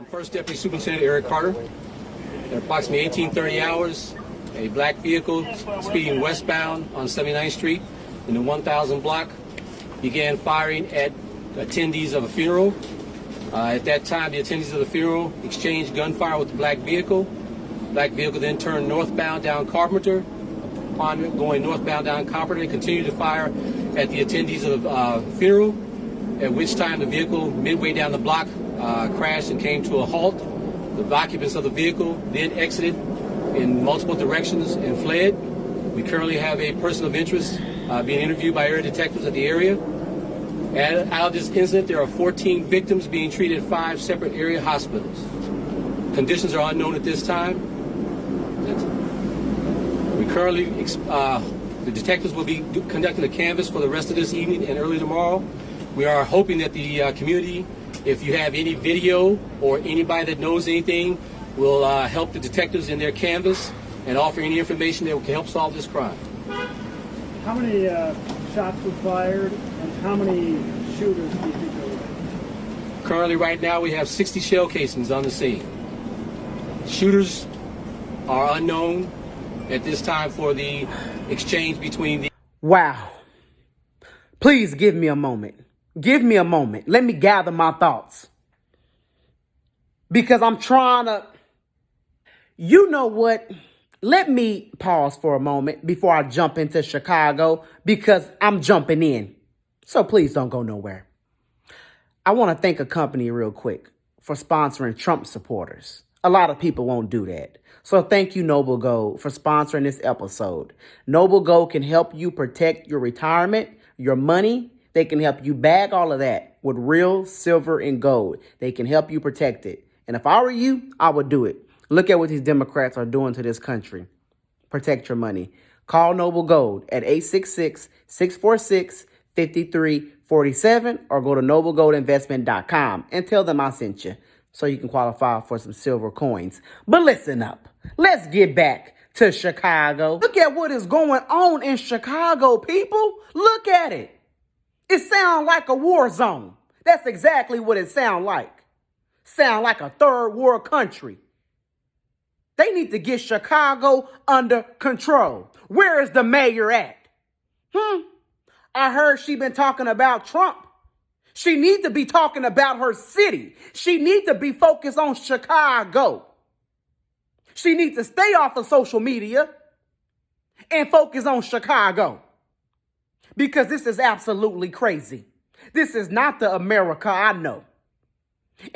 First Deputy Superintendent Eric Carter. At approximately 1830 hours, a black vehicle speeding westbound on 79th Street in the 1000 block began firing at attendees of a funeral. At that time, the attendees of the funeral exchanged gunfire with the black vehicle. The black vehicle then turned northbound down Carpenter. Upon going northbound down Carpenter, they continued to fire at the attendees of the funeral, at which time the vehicle midway down the block crashed and came to a halt. The occupants of the vehicle then exited in multiple directions and fled. We currently have a person of interest being interviewed by area detectives at the area. Out of this incident, there are 14 victims being treated at 5 separate area hospitals. Conditions are unknown at this time. We currently, the detectives will be conducting a canvass for the rest of this evening and early tomorrow. We are hoping that the community, if you have any video or anybody that knows anything, will help the detectives in their canvass and offer any information that can help solve this crime. How many shots were fired and how many shooters do you think there were? Currently, right now, we have 60 shell casings on the scene. Shooters are unknown at this time for the exchange between the... Wow. Please give me a moment. Give me a moment. Let me gather my thoughts. Because I'm trying to... You know what? Let me pause for a moment before I jump into Chicago because I'm jumping in. So please don't go nowhere. I want to thank a company real quick for sponsoring Trump supporters. A lot of people won't do that. So thank you, Noble Gold, for sponsoring this episode. Noble Gold can help you protect your retirement, your money. They can help you bag all of that with real silver and gold. They can help you protect it. And if I were you, I would do it. Look at what these Democrats are doing to this country. Protect your money. Call Noble Gold at 866-646-5347 or go to noblegoldinvestment.com and tell them I sent you so you can qualify for some silver coins. But listen up. Let's get back to Chicago. Look at what is going on in Chicago, people. Look at it. It sounds like a war zone. That's exactly what it sounds like. Sound like a third world country. They need to get Chicago under control. Where is the mayor at? I heard she been talking about Trump. She needs to be talking about her city. She needs to be focused on Chicago. She needs to stay off of social media and focus on Chicago. Because this is absolutely crazy. This is not the America I know.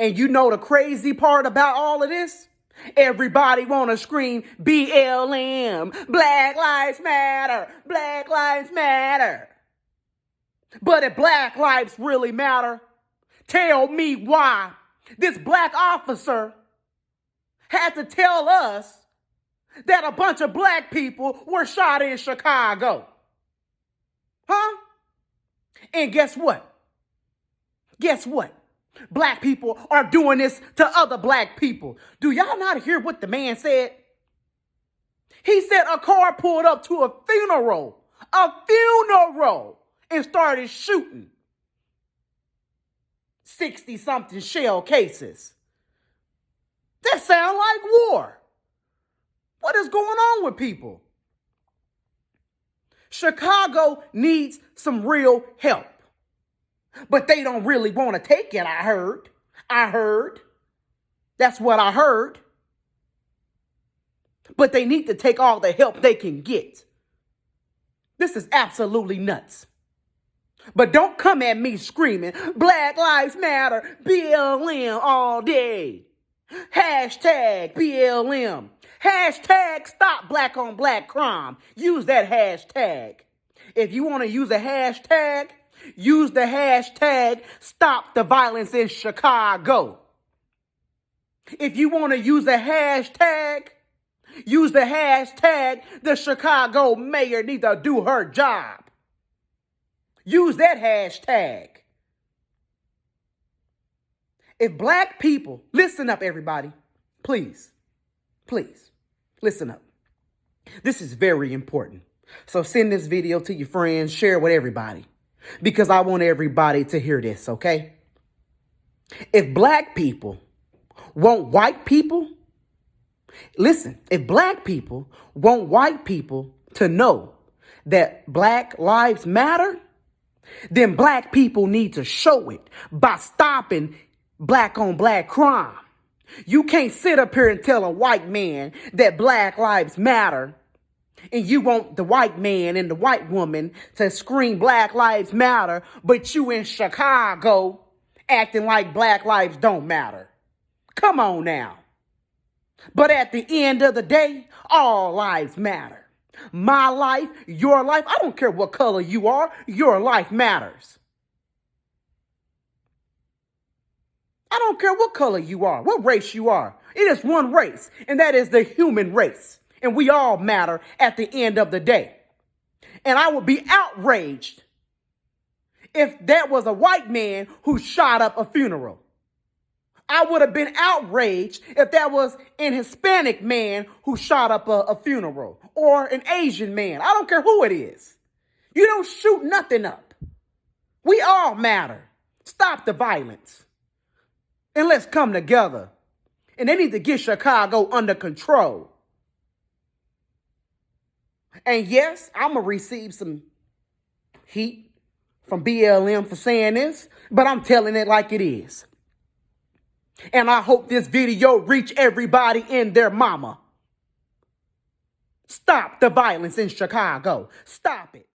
And you know the crazy part about all of this? Everybody want to scream BLM, Black Lives Matter, Black Lives Matter. But if Black lives really matter, tell me why this black officer had to tell us that a bunch of black people were shot in Chicago. Huh? And guess what? Guess what? Black people are doing this to other black people. Do y'all not hear what the man said? He said a car pulled up to a funeral, and started shooting 60-something shell cases. That sounds like war. What is going on with people? Chicago needs some real help. But they don't really want to take it, I heard. That's what I heard. But they need to take all the help they can get. This is absolutely nuts. But don't come at me screaming, Black Lives Matter, BLM all day. Hashtag BLM. Hashtag stop black on black crime. Use that hashtag. If you want to use a hashtag, use the hashtag stop the violence in Chicago. If you want to use a hashtag, use the hashtag the Chicago mayor needs to do her job. Use that hashtag. If black people, listen up everybody, please, listen up. This is very important. So send this video to your friends, share it with everybody. Because I want everybody to hear this, okay? If black people want white people, listen, if black people want white people to know that Black Lives Matter, then black people need to show it by stopping black on black crime. You can't sit up here and tell a white man that Black Lives Matter and you want the white man and the white woman to scream Black Lives Matter, but you in Chicago acting like Black lives don't matter. Come on now. But at the end of the day, all lives matter. My life, your life, I don't care what color you are, your life matters. I don't care what color you are, what race you are. It is one race, and that is the human race. And we all matter at the end of the day. And I would be outraged if that was a white man who shot up a funeral. I would have been outraged if that was an Hispanic man who shot up a funeral or an Asian man. I don't care who it is. You don't shoot nothing up. We all matter. Stop the violence. And let's come together. And they need to get Chicago under control. And yes, I'm going to receive some heat from BLM for saying this, but I'm telling it like it is. And I hope this video reach everybody and their mama. Stop the violence in Chicago. Stop it.